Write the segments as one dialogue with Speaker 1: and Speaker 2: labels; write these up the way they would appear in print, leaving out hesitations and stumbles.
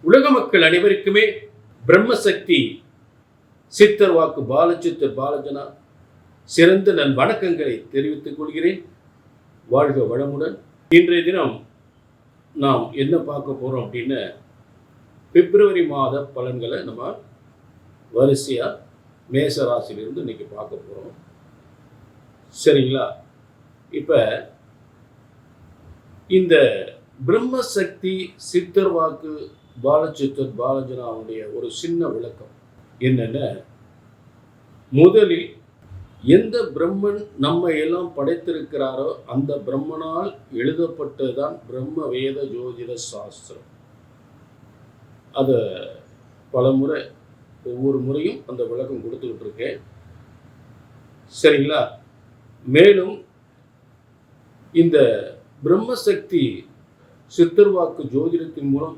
Speaker 1: உலக மக்கள் அனைவருக்குமே பிரம்மசக்தி சித்தர் வாக்கு பாலச்சித்தர் பாலஜனா சிறந்த நல் வணக்கங்களை தெரிவித்துக் கொள்கிறேன். வாழ்க வளமுடன். இன்றைய தினம் நாம் என்ன பார்க்க போறோம் அப்படின்னா, பிப்ரவரி மாத பலன்களை நம்ம வரிசையா மேச ராசியிலிருந்து இன்னைக்கு பார்க்க போறோம். சரிங்களா? இப்ப இந்த பிரம்மசக்தி சித்தர் வாக்கு பாலச்சித்தர் பாலஜனாவுடைய ஒரு சின்ன விளக்கம் என்னன்னா, முதலில் எந்த பிரம்மன் நம்ம எல்லாம் படைத்திருக்கிறாரோ அந்த பிரம்மனால் எழுதப்பட்டதுதான் பிரம்ம வேத ஜோதிட சாஸ்திரம். அதை பல முறை ஒவ்வொரு முறையும் அந்த விளக்கம் கொடுத்துக்கிட்டு இருக்கேன். சரிங்களா? மேலும் இந்த பிரம்மசக்தி சித்தர்வாக்கு ஜோதிடத்தின் மூலம்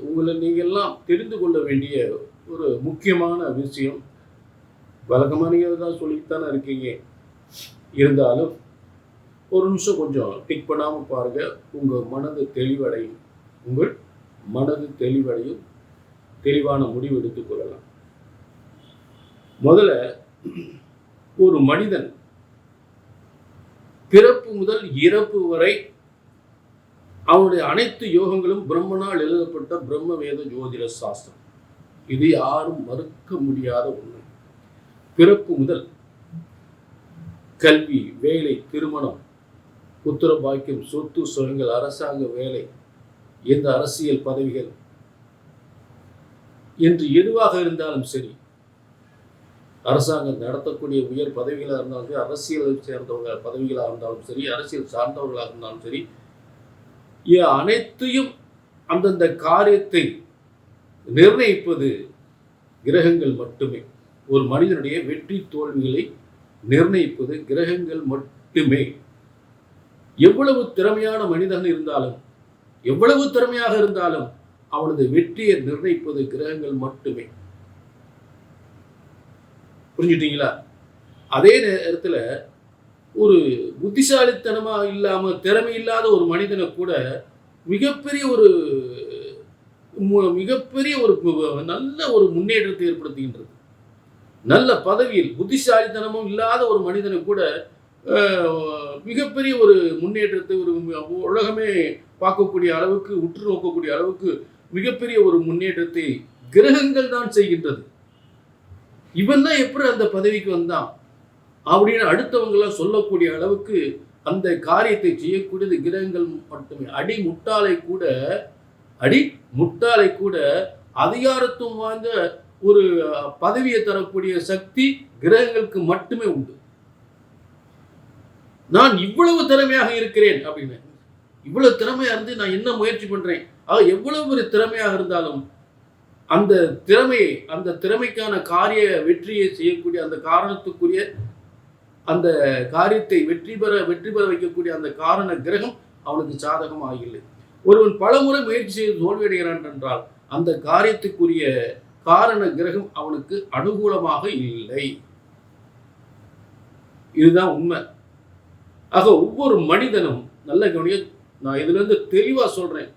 Speaker 1: உங்களை நீங்கள்லாம் தெரிந்து கொள்ள வேண்டிய ஒரு முக்கியமான விஷயம், வழக்கமாக நீங்கள் தான் சொல்லித்தானே இருக்கீங்க, இருந்தாலும் ஒரு நிமிஷம் கொஞ்சம் டிக் பண்ணாமல் பாருங்கள். உங்கள் மனது தெளிவடையும், தெளிவான முடிவு எடுத்துக்கொள்ளலாம். முதல்ல ஒரு மனிதன் பிறப்பு முதல் இறப்பு வரை அவனுடைய அனைத்து யோகங்களும் பிரம்மனால் எழுதப்பட்ட பிரம்ம வேத ஜோதிட சாஸ்திரம். இது யாரும் மறுக்க முடியாத உண்மை. பிறப்பு முதல் கல்வி, வேலை, திருமணம், புத்திர பாக்கியம், சொத்து சுகங்கள், அரசாங்க வேலை, எந்த அரசியல் பதவிகள் என்று எதுவாக இருந்தாலும் சரி, அரசாங்கம் நடத்தக்கூடிய உயர் பதவிகளாக இருந்தாலும் சரி, அரசியல் சேர்ந்தவங்க பதவிகளாக இருந்தாலும் சரி, அரசியல் சார்ந்தவர்களாக இருந்தாலும் சரி, அனைத்தையும் அந்தந்த காரியத்தை நிர்ணயிப்பது கிரகங்கள் மட்டுமே. ஒரு மனிதனுடைய வெற்றி தோல்விகளை நிர்ணயிப்பது கிரகங்கள் மட்டுமே. எவ்வளவு திறமையான மனிதன் இருந்தாலும், எவ்வளவு திறமையாக இருந்தாலும் அவனது வெற்றியை நிர்ணயிப்பது கிரகங்கள் மட்டுமே. புரிஞ்சுட்டீங்களா? அதே நேரத்தில் ஒரு புத்திசாலித்தனமா இல்லாம திறமை இல்லாத ஒரு மனிதனை கூட மிகப்பெரிய ஒரு நல்ல ஒரு முன்னேற்றத்தை ஏற்படுத்துகின்றது. நல்ல பதவியில் புத்திசாலித்தனமும் இல்லாத ஒரு மனிதனை கூட மிகப்பெரிய ஒரு முன்னேற்றத்தை, ஒரு உலகமே பார்க்கக்கூடிய அளவுக்கு, உற்று நோக்கக்கூடிய அளவுக்கு மிகப்பெரிய ஒரு முன்னேற்றத்தை கிரகங்கள் தான் செய்கின்றது. இவன் தான் எப்படி அந்த பதவிக்கு வந்தான் அப்படின்னு அடுத்தவங்களாம் சொல்லக்கூடிய அளவுக்கு அந்த காரியத்தை செய்யக்கூடியது கிரகங்கள் மட்டுமே. அடி முட்டாளை கூட அதிகாரத்துவம் வாய்ந்த ஒரு பதவியை தரக்கூடிய சக்தி கிரகங்களுக்கு மட்டுமே உண்டு. நான் இவ்வளவு திறமையாக இருக்கிறேன் அப்படின்னு, இவ்வளவு திறமையா இருந்து நான் என்ன முயற்சி பண்றேன், எவ்வளவு ஒரு திறமையாக இருந்தாலும் அந்த திறமைக்கான காரிய வெற்றியை செய்யக்கூடிய அந்த காரணத்துக்குரிய அந்த காரியத்தை வெற்றி பெற வைக்கக்கூடிய அந்த காரண கிரகம் அவனுக்கு சாதகமாக இல்லை. ஒருவன் பலமுறை முயற்சி செய்து தோல்வியடைகிறான் என்றால் அந்த காரியத்துக்குரிய காரண கிரகம் அவனுக்கு அனுகூலமாக இல்லை. இதுதான் உண்மை. ஆக ஒவ்வொரு மனிதனும் நல்ல கவனிய, நான் இதுல இருந்து தெளிவா சொல்றேன்,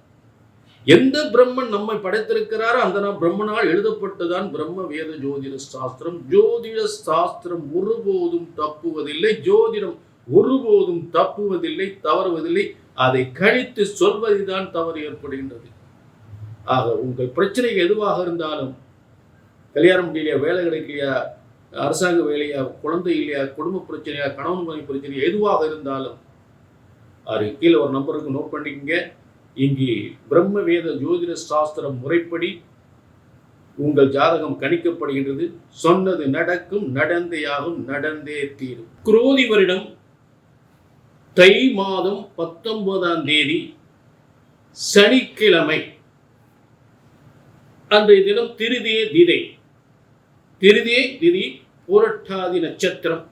Speaker 1: எந்த பிரம்மன் நம்மை படைத்திருக்கிறாரோ அந்த பிரம்மனால் எழுதப்பட்டதான் பிரம்ம வேத ஜோதிட சாஸ்திரம். ஜோதிட சாஸ்திரம் ஒருபோதும் தப்புவதில்லை, ஜோதிடம் ஒருபோதும் தப்புவதில்லை, தவறுவதில்லை. அதை கணித்து சொல்வதுதான் தவறு ஏற்படுகின்றது. ஆக உங்கள் பிரச்சனை எதுவாக இருந்தாலும், கல்யாணம் முடியலையா, வேலை கிடைக்கலையா, அரசாங்க வேலையா, குழந்தை இல்லையா, குடும்ப பிரச்சனையா, கணவன் மனைவி பிரச்சனையா, எதுவாக இருந்தாலும் அது கீழே ஒரு நம்பருக்கு நோட் பண்ணிக்கங்க. இங்கே பிரம்ம வேத ஜோதிட சாஸ்திரம் முறைப்படி உங்கள் ஜாதகம் கணிக்கப்படுகின்றது. சொன்னது நடக்கும், நடந்தேயாகும், நடந்தே தீரும். குரோதி வருடம் தை மாதம் 19ஆம் தேதி சனிக்கிழமை அன்றைய தினம் திருதியே திதி, புரட்டாதி நட்சத்திரம்,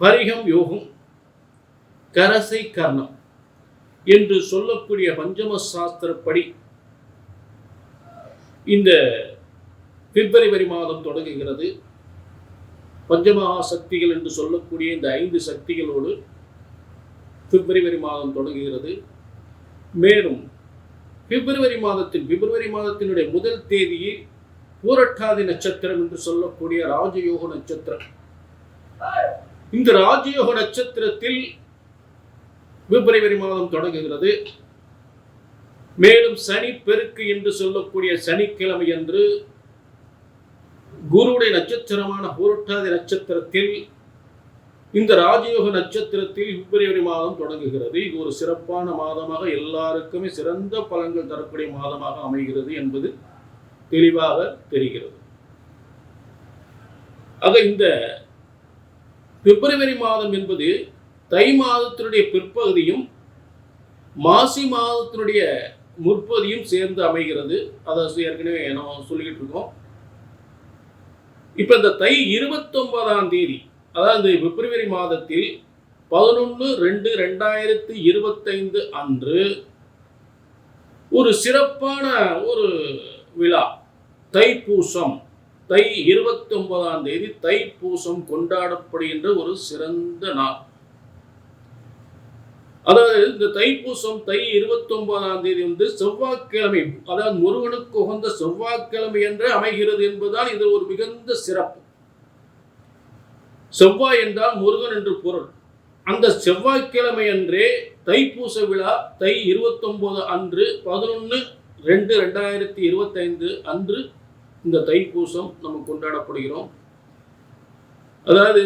Speaker 1: பரிகம் யோகம், கரசை கர்ணம் என்று சொல்லக்கூடிய பஞ்சம சாஸ்திரப்படி இந்த பிப்ரவரி மாதம் தொடங்குகிறது. பஞ்சமகா சக்திகள் என்று சொல்லக்கூடிய இந்த 5 சக்திகளோடு பிப்ரவரி மாதம் தொடங்குகிறது. மேலும் பிப்ரவரி மாதத்தினுடைய முதல் தேதியில் பூரட்டாதி நட்சத்திரம் என்று சொல்லக்கூடிய ராஜயோக நட்சத்திரம். இந்த ராஜயோக நட்சத்திரத்தில் பிப்ரவரி மாதம் தொடங்குகிறது. மேலும் சனி பெருக்கு என்று சொல்லக்கூடிய சனிக்கிழமை அன்று குருவுடைய நட்சத்திரமான பூரட்டாதி நட்சத்திரத்தில் இந்த ராஜயோக நட்சத்திரத்தில் பிப்ரவரி மாதம் தொடங்குகிறது. இது ஒரு சிறப்பான மாதமாக, எல்லாருக்குமே சிறந்த பலன்கள் தரக்கூடிய மாதமாக அமைகிறது என்பது தெளிவாக தெரிகிறது. ஆக இந்த பிப்ரவரி மாதம் என்பது தை மாதத்தினுடைய பிற்பகுதியும் மாசி மாதத்தினுடைய முற்பகுதியும் சேர்ந்து அமைகிறது. அதை ஏற்கனவே நம்ம சொல்லிக்கிட்டு இருக்கோம். இப்ப இந்த தை 29ஆம் தேதி, அதாவது பிப்ரவரி மாதத்தில் 11/2/2025 அன்று ஒரு சிறப்பான ஒரு விழா, தைப்பூசம். தை 29ஆம் தேதி தைப்பூசம் கொண்டாடப்படுகின்ற ஒரு சிறந்த நாள். அதாவது இந்த தைப்பூசம் தை 29ஆம் தேதி வந்து செவ்வாய்க்கிழமை, அதாவது முருகனுக்கு உகந்த செவ்வாய்க்கிழமை என்று அமைகிறது என்பதுதான் இது ஒரு மிகுந்த சிறப்பு. செவ்வாய் என்றால் முருகன் என்று பொருள். அந்த செவ்வாய்க்கிழமை அன்றே தைப்பூச விழா தை 29 அன்று 11/2/2025 அன்று இந்த தைப்பூசம் நம்ம கொண்டாடப்படுகிறோம். அதாவது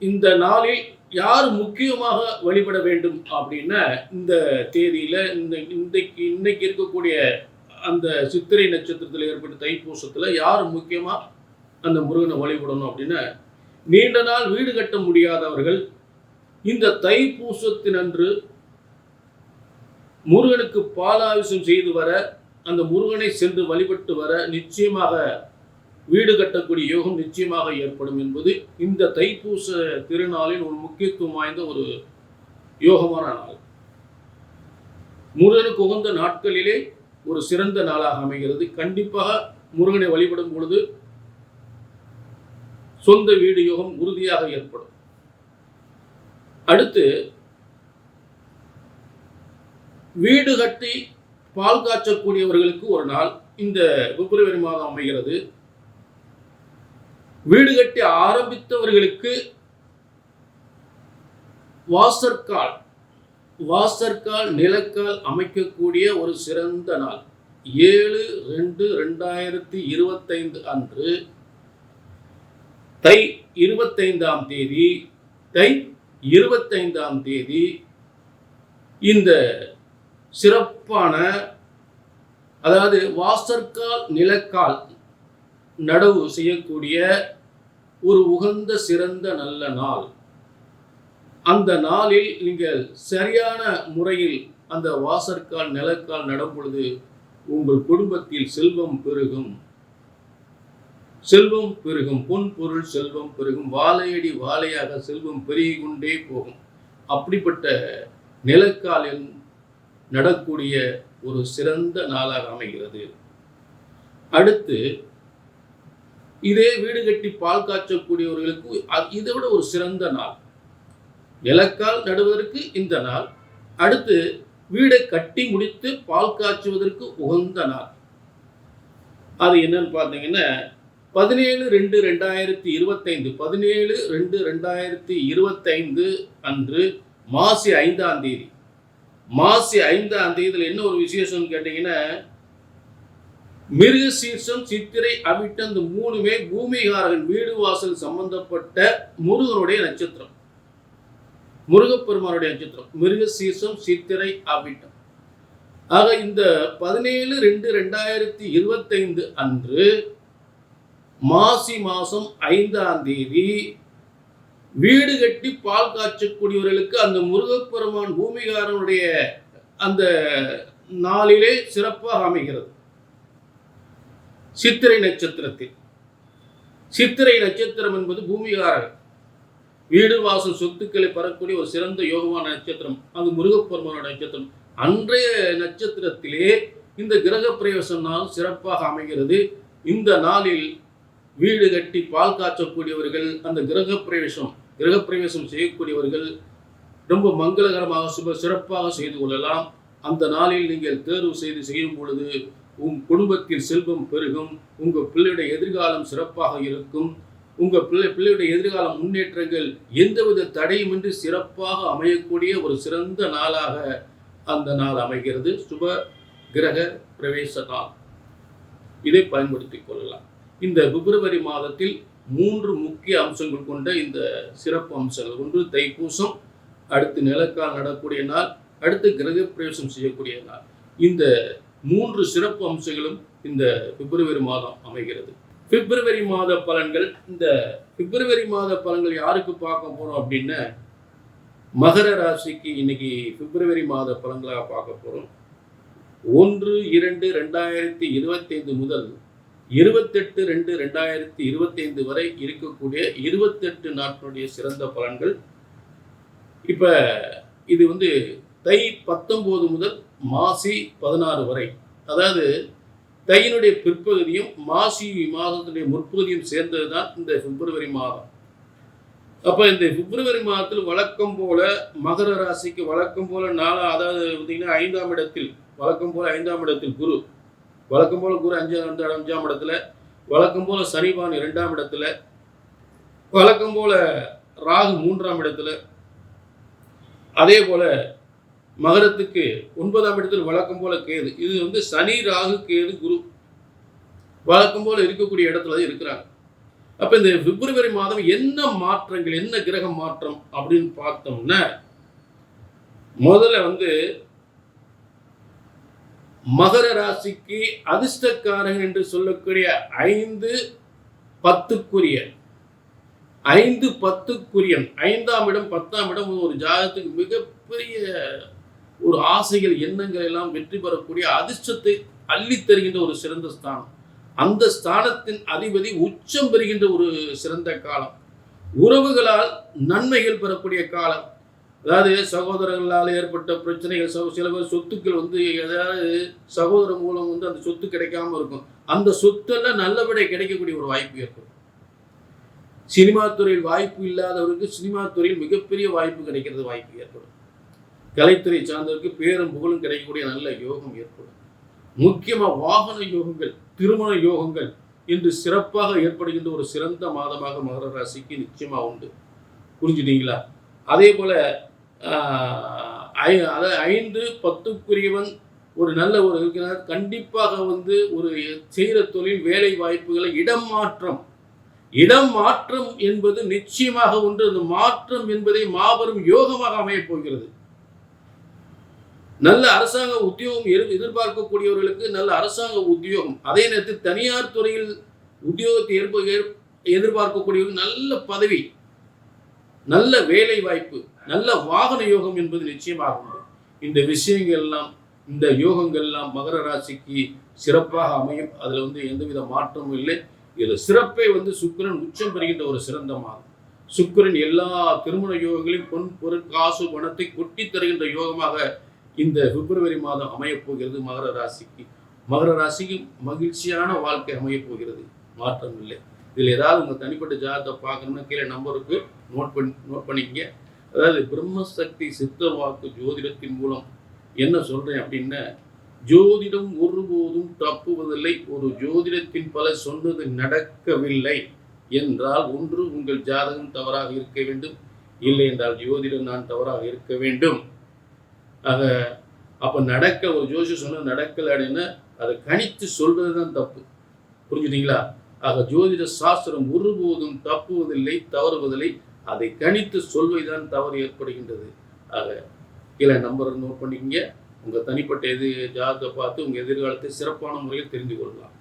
Speaker 1: இந்த நாளில் யார் முக்கியமாக வழிபட வேண்டும் அப்படின்னா, இந்த தேதியில இன்னைக்கு இருக்கக்கூடிய அந்த சித்திரை நட்சத்திரத்தில் ஏற்பட்ட தைப்பூசத்துல யார் முக்கியமா அந்த முருகனை வழிபடணும் அப்படின்னா, நீண்ட நாள் வீடு கட்ட முடியாதவர்கள் இந்த தைப்பூசத்தினன்று முருகனுக்கு பாலாபிஷேகம் செய்து வர, அந்த முருகனை சென்று வழிபட்டு வர நிச்சயமாக வீடு கட்டக்கூடிய யோகம் நிச்சயமாக ஏற்படும் என்பது இந்த தைப்பூச திருநாளின் ஒரு முக்கியத்துவம் வாய்ந்த ஒரு யோகமான நாள். முருகனுக்கு உகந்த நாட்களிலே ஒரு சிறந்த நாளாக அமைகிறது. கண்டிப்பாக முருகனை வழிபடும் பொழுது சொந்த வீடு யோகம் உறுதியாக ஏற்படும். அடுத்து, வீடு கட்டி பால் காய்ச்சக்கூடியவர்களுக்கு ஒரு நாள் இந்த பிப்ரவரி மாதம் அமைகிறது. வீடு கட்டி ஆரம்பித்தவர்களுக்கு வாசற்கால் நிலக்கால் அமைக்கக்கூடிய ஒரு சிறந்த நாள் 7/2/2025 அன்று தை 25ஆம் தேதி இந்த சிறப்பான, அதாவது வாசற்கால் நிலக்கால் நடவு செய்யக்கூடிய ஒரு உகந்த சிறந்த நல்ல நாள். அந்த நாளில் நீங்கள் சரியான முறையில் அந்த வாசற்கால் நிலக்கால் நடும் பொழுது உங்கள் குடும்பத்தில் செல்வம் பெருகும், பொன் பொருள் செல்வம் பெருகும், வாழையடி வாழையாக செல்வம் பெருகிக் கொண்டே போகும். அப்படிப்பட்ட நிலக்காலில் நடக்கூடிய ஒரு சிறந்த நாளாக அமைகிறது. அடுத்து, இதே வீடு கட்டி பால் காய்ச்சக்கூடியவர்களுக்கு இதை விட ஒரு சிறந்த நாள், நிலக்கால் நடுவதற்கு இந்த நாள். அடுத்து, வீடை கட்டி முடித்து பால் காய்ச்சுவதற்கு உகந்த நாள். அது என்னன்னு பார்த்தீங்கன்னா 17/2/2025 அன்று மாசி 5ஆம் தேதி. மாசி 5ஆம் தேதியில் என்ன ஒரு விசேஷம் கேட்டீங்கன்னா, மிருகசீர்ஷம், சித்திரை, அவிட்டம், இந்த மூணுமே பூமிகாரகன், வீடு வாசல் சம்பந்தப்பட்ட முருகனுடைய நட்சத்திரம், முருகப்பெருமானுடைய நட்சத்திரம். மிருகசீர்ஷம், சித்திரை, அவிட்டம். ஆக இந்த 17/2/2025 அன்று மாசி மாசம் 5ஆம் தேதி வீடு கட்டி பால் காய்ச்சக்கூடியவர்களுக்கு அந்த முருகப்பெருமான் பூமிகாரனுடைய அந்த நாளிலே சிறப்பாக அமைகிறது. சித்திரை நட்சத்திரத்தில், சித்திரை நட்சத்திரம் என்பது பூமிகாரகன், வீடு வாசல் சொத்துக்களை பெறக்கூடிய ஒரு சிறந்த யோகமான நட்சத்திரம். அது முருகப்பெருமானுடைய நட்சத்திரம். அன்றைய நட்சத்திரத்திலே இந்த கிரக பிரவேசம் நாள் சிறப்பாக அமைகிறது. இந்த நாளில் வீடு கட்டி பால் காய்ச்சக்கூடியவர்கள், அந்த கிரகப்பிரவேசம் செய்யக்கூடியவர்கள் ரொம்ப மங்களகரமாக சிறப்பாக செய்து கொள்ளலாம். அந்த நாளில் நீங்கள் தேர்வு செய்யும் பொழுது குடும்பத்தில் செல்வம் பெருகும், உங்கள் பிள்ளையுடைய எதிர்காலம் சிறப்பாக இருக்கும், உங்கள் பிள்ளையுடைய எதிர்கால முன்னேற்றங்கள் எந்தவித தடையுமின்றி சிறப்பாக அமையக்கூடிய ஒரு சிறந்த நாளாக அந்த நாள் அமைகிறது. சுப கிரக பிரவேச நாள். இதை பயன்படுத்திக் கொள்ளலாம். இந்த பிப்ரவரி மாதத்தில் 3 முக்கிய அம்சங்கள் கொண்ட இந்த சிறப்பு அம்சங்கள். ஒன்று தைப்பூசம், அடுத்து நிலக்கால் நடக்கூடிய நாள், அடுத்து கிரக பிரவேசம் செய்யக்கூடிய நாள். இந்த 3 சிறப்பு அம்சங்களும் இந்த பிப்ரவரி மாதம் அமைகிறது. பிப்ரவரி மாத பலன்கள். இந்த பிப்ரவரி மாத பலன்கள் யாருக்கு பார்க்க போறோம் அப்படின்னா, மகர ராசிக்கு இன்னைக்கு பிப்ரவரி மாத பலன்களாக பார்க்க போறோம். 1/2/2025 முதல் 28/2/2025 வரை இருக்கக்கூடிய 28 நாட்களுடைய சிறந்த பலன்கள். இப்ப இது தை 19 முதல் மாசி 16 வரை, அதாவது தையினுடைய பிற்பகுதியும் மாசி மாதத்துடைய முற்பகுதியும் சேர்ந்தது தான் இந்த பிப்ரவரி மாதம். அப்ப இந்த பிப்ரவரி மாதத்தில் வழக்கம் போல மகர ராசிக்கு வழக்கம் போல அதாவது பார்த்தீங்கன்னா 5ஆம் இடத்தில், வழக்கம் போல 5ஆம் இடத்தில் குரு, வழக்கம் போல குரு 5ஆம் இடத்துல, வழக்கம் போல சனிபான் 2ஆம் இடத்துல, வழக்கம் போல ராகு 3ஆம் இடத்துல, அதே போல மகரத்துக்கு 9ஆம் இடத்தில் வழக்கம் போல கேது. இது சனி ராகு கேது குரு வழக்கம் போல இருக்கக்கூடிய இடத்துல இருக்கிறாங்க. அப்ப இந்த பிப்ரவரி மாதம் என்ன மாற்றங்கள், என்ன கிரக மாற்றம் அப்படின்னு பார்த்தோம்னா, முதல்ல மகர ராசிக்கு அதிர்ஷ்டக்காரர்கள் என்று சொல்லக்கூடிய 5-10 5ஆம் இடம் 10ஆம் இடம் ஒரு ஜாதகத்துக்கு மிகப்பெரிய ஒரு ஆசைகள் எண்ணங்கள் எல்லாம் வெற்றி பெறக்கூடிய அதிர்ஷ்டத்தை அள்ளி தருகின்ற ஒரு சிறந்த ஸ்தானம். அந்த ஸ்தானத்தின் அதிபதி உச்சம் பெறுகின்ற ஒரு சிறந்த காலம். உறவுகளால் நன்மைகள் பெறக்கூடிய காலம். அதாவது சகோதரர்களால் ஏற்பட்ட பிரச்சனைகள், சில பேர் சொத்துக்கள் ஏதாவது சகோதரர் மூலம் அந்த சொத்து கிடைக்காம இருக்கும். அந்த சொத்தெல்லாம் நல்லபடியாக கிடைக்கக்கூடிய ஒரு வாய்ப்பு ஏற்படும். சினிமா துறையில் வாய்ப்பு இல்லாதவருக்கு சினிமா துறையில் மிகப்பெரிய வாய்ப்பு கிடைக்கிறது வாய்ப்பு ஏற்படும். கலைத்துறை சார்ந்தவருக்கு பேரும் புகழும் கிடைக்கக்கூடிய நல்ல யோகம் ஏற்படும். முக்கியமாக வாகன யோகங்கள், திருமண யோகங்கள் இன்று சிறப்பாக ஏற்படுகின்ற ஒரு சிறந்த மாதமாக மகர ராசிக்கு நிச்சயமா உண்டு. புரிஞ்சுட்டீங்களா? அதே போல 5-10 ஒரு நல்ல ஒரு இருக்கிறார். கண்டிப்பாக ஒரு செய்கிற தொழில், வேலை வாய்ப்புகளை இடம் மாற்றம் என்பது நிச்சயமாக ஒன்று. அந்த மாற்றம் என்பதை மாபெரும் யோகமாக அமையப் போகிறது. நல்ல அரசாங்க உத்தியோகம் எதிர்பார்க்கக்கூடியவர்களுக்கு நல்ல அரசாங்க உத்தியோகம், அதே நேரத்தில் தனியார் துறையில் உத்தியோகத்தை எதிர்பார்க்கக்கூடியவர்கள் நல்ல பதவி, நல்ல வேலை வாய்ப்பு, நல்ல வாகன யோகம் என்பது நிச்சயமாக உண்டு. இந்த விஷயங்கள் எல்லாம், இந்த யோகங்கள் எல்லாம் மகர ராசிக்கு சிறப்பாக அமையும். அதுல எந்தவித மாற்றமும் இல்லை. இதுல சிறப்பை சுக்கிரன் உச்சம் பெறுகின்ற ஒரு சிறந்த மாதம். சுக்கிரன் எல்லா திருமண யோகங்களையும் பொன் பொருள் காசு பணத்தை கொட்டி தருகின்ற யோகமாக இந்த பிப்ரவரி மாதம் அமையப் போகிறது மகர ராசிக்கு. மகர ராசிக்கு மகிழ்ச்சியான வாழ்க்கை அமையப் போகிறது, மாற்றம் இல்லை. இதில் ஏதாவது உங்கள் தனிப்பட்ட ஜாதகத்தை பார்க்கணும்னா கீழே நம்பருக்கு நோட் பண்ணிக்கங்க. அதாவது பிரம்மசக்தி சித்தர் வாக்கு ஜோதிடத்தின் மூலம் என்ன சொல்றேன் அப்படின்னா, ஜோதிடம் ஒருபோதும் தப்புவதில்லை. ஒரு ஜோதிடத்தின் பல சொன்னது நடக்கவில்லை என்றால், ஒன்று உங்கள் ஜாதகம் தவறாக இருக்க வேண்டும், இல்லை என்றால் ஜோதிடம் நான் தவறாக இருக்க வேண்டும். ஆக அப்போ ஒரு ஜோசியம் சொன்னது நடக்கலை அப்படின்னா அதை கணித்து சொல்றது தான் தப்பு. புரிஞ்சுட்டீங்களா? ஆக ஜோதிட சாஸ்திரம் ஒருபோதும் தப்புவதில்லை, தவறுவதில்லை. அதை கணித்து சொல்வதுதான் தவறு ஏற்படுகின்றது. ஆக கீழே நம்பரை நோட் பண்ணிக்கங்க. உங்கள் தனிப்பட்ட ஜாதகத்தை பார்த்து உங்கள் எதிர்காலத்தை சிறப்பான முறையில் தெரிந்து கொள்ளலாம்.